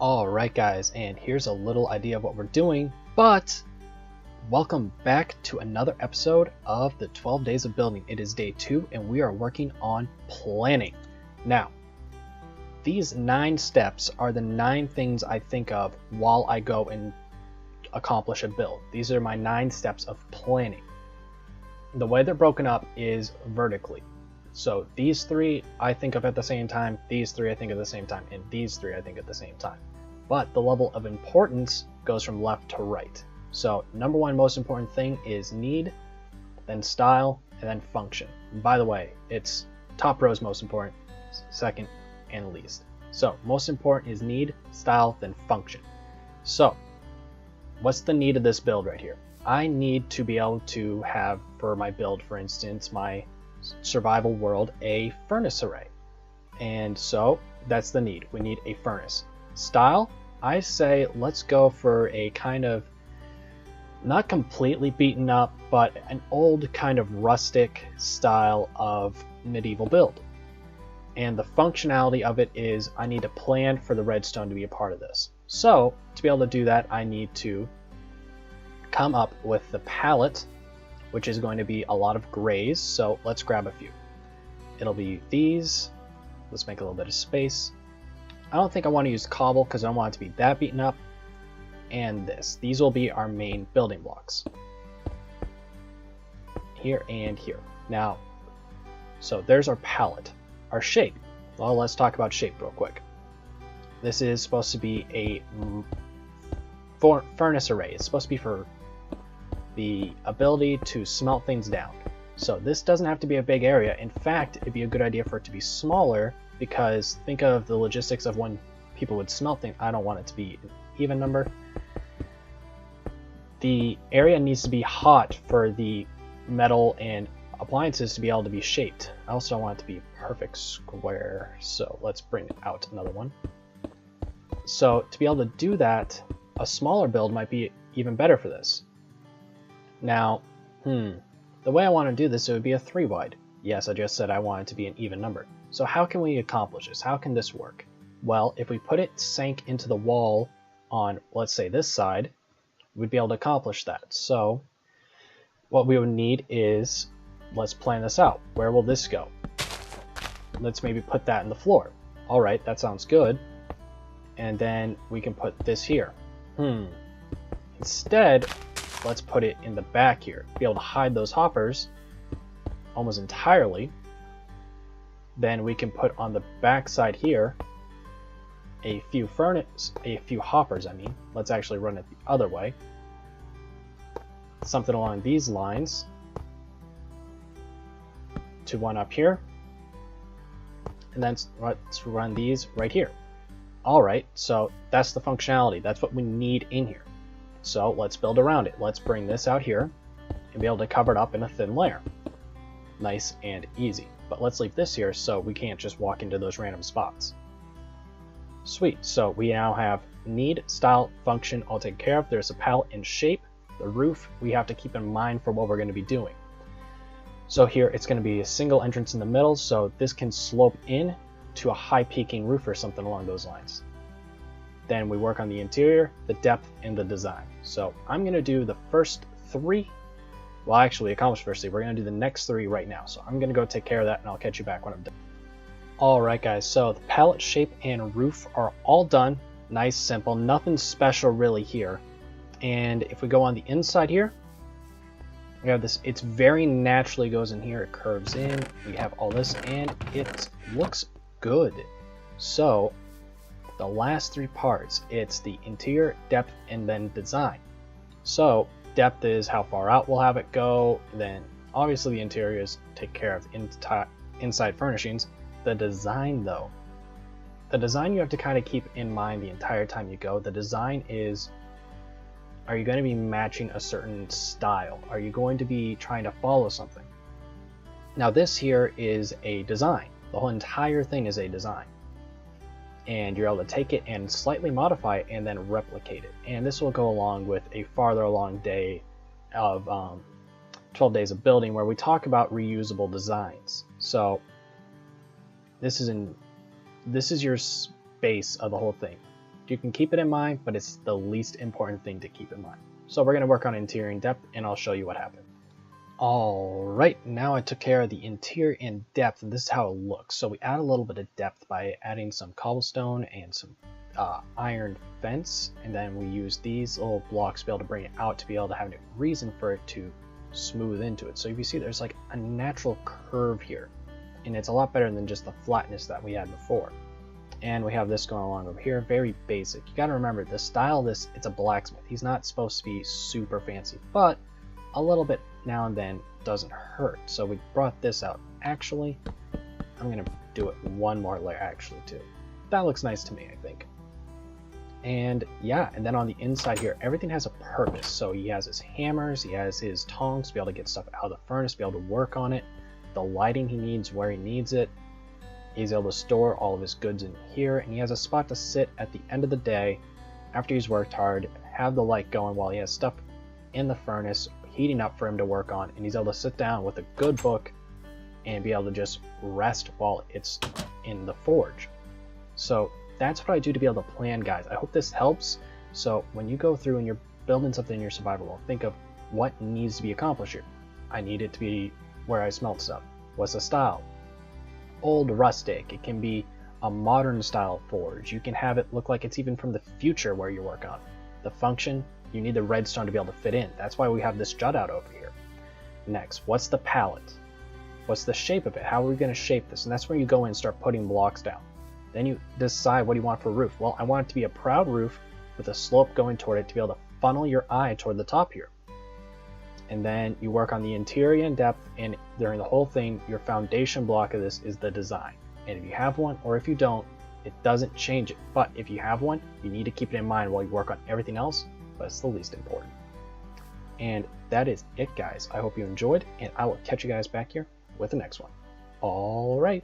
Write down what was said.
Alright guys, and here's a little idea of what we're doing, but welcome back to another episode of the 12 Days of Building. It is day 2 and we are working on planning. Now, these 9 steps are the 9 things I think of while I go and accomplish a build. These are my 9 steps of planning. The way they're broken up is vertically. So these 3 I think of at the same time, these 3 I think at the same time, and these 3 I think at the same time. But the level of importance goes from left to right. So number 1 most important thing is need, then style, and then function. And by the way, it's top row is most important, second and least. So most important is need, style, then function. So what's the need of this build right here? I need to be able to have, for my build, for instance, my survival world, a furnace array. And so that's the need. We need a furnace. Style, I say let's go for a kind of not completely beaten up, but an old kind of rustic style of medieval build. And the functionality of it is I need to plan for the redstone to be a part of this. So to be able to do that, I need to come up with the palette, which is going to be a lot of grays. So let's grab a few. It'll be these. Let's make a little bit of space. I don't think I want to use cobble because I don't want it to be that beaten up. And this. These will be our main building blocks. Here and here. Now, so there's our palette. Our shape. Well, let's talk about shape real quick. This is supposed to be a furnace array. It's supposed to be for the ability to smelt things down. So this doesn't have to be a big area. In fact, it'd be a good idea for it to be smaller, because think of the logistics of when people would smelt things. I don't want it to be an even number. The area needs to be hot for the metal and appliances to be able to be shaped. I also want it to be perfect square. So let's bring out another one. So to be able to do that, a smaller build might be even better for this. Now, the way I want to do this, it would be a 3 wide. Yes, I just said I want it to be an even number. So how can we accomplish this? How can this work? Well, if we put it sank into the wall on, let's say, this side, we'd be able to accomplish that. So what we would need is, let's plan this out. Where will this go? Let's maybe put that in the floor. All right, that sounds good. And then we can put this here. Instead, let's put it in the back here. Be able to hide those hoppers almost entirely. Then we can put on the back side here a few hoppers. Let's actually run it the other way. Something along these lines. To one up here. And then let's run these right here. Alright, so that's the functionality. That's what we need in here. So let's build around it. Let's bring this out here and be able to cover it up in a thin layer. Nice and easy. But let's leave this here so we can't just walk into those random spots. Sweet. So we now have need, style, function all taken care of. There's a palette and shape. The roof we have to keep in mind for what we're going to be doing. So here it's going to be a single entrance in the middle, so this can slope in to a high peaking roof or something along those lines. Then we work on the interior, the depth, and the design. So I'm going to do the first 3. Well, actually, accomplish first 3. We're going to do the next 3 right now. So I'm going to go take care of that, and I'll catch you back when I'm done. Alright guys, so the palette, shape, and roof are all done. Nice, simple, nothing special really here. And if we go on the inside here, we have this, it's very naturally goes in here, it curves in, we have all this, and it looks good. So the last 3 parts, it's the interior, depth, and then design. So depth is how far out we'll have it go, then obviously the interior is take care of inside furnishings. The design though, the design you have to kind of keep in mind the entire time you go. The design is, are you going to be matching a certain style? Are you going to be trying to follow something? Now this here is a design. The whole entire thing is a design. And you're able to take it and slightly modify it and then replicate it. And this will go along with a farther along day of 12 Days of Building, where we talk about reusable designs. So this is your base of the whole thing. You can keep it in mind, but it's the least important thing to keep in mind. So we're going to work on interior and depth, and I'll show you what happened. Alright, now I took care of the interior and depth, and this is how it looks. So we add a little bit of depth by adding some cobblestone and some iron fence, and then we use these little blocks to be able to bring it out to be able to have a reason for it to smooth into it. So if you see, there's like a natural curve here, and it's a lot better than just the flatness that we had before. And we have this going along over here, very basic. You gotta remember, the style of this, it's a blacksmith. He's not supposed to be super fancy, but a little bit now and then doesn't hurt. So we brought this out. Actually, I'm gonna do it one more layer actually too. That looks nice to me, I think. And yeah, and then on the inside here, everything has a purpose. So he has his hammers, he has his tongs to be able to get stuff out of the furnace, be able to work on it, the lighting he needs where he needs it. He's able to store all of his goods in here, and he has a spot to sit at the end of the day after he's worked hard, have the light going while he has stuff in the furnace heating up for him to work on, and he's able to sit down with a good book and be able to just rest while it's in the forge. So that's what I do to be able to plan, guys. I hope this helps. So when you go through and you're building something in your survival world, think of what needs to be accomplished here. I need it to be where I smelt stuff. What's the style? Old rustic. It can be a modern style forge. You can have it look like it's even from the future where you work on. The function, you need the redstone to be able to fit in. That's why we have this jut out over here. Next, what's the palette? What's the shape of it? How are we going to shape this? And that's where you go in and start putting blocks down. Then you decide what do you want for a roof. Well, I want it to be a proud roof with a slope going toward it to be able to funnel your eye toward the top here. And then you work on the interior and depth, and during the whole thing, your foundation block of this is the design. And if you have one, or if you don't, it doesn't change it. But if you have one, you need to keep it in mind while you work on everything else, but it's the least important. And that is it, guys. I hope you enjoyed, and I will catch you guys back here with the next one. All right.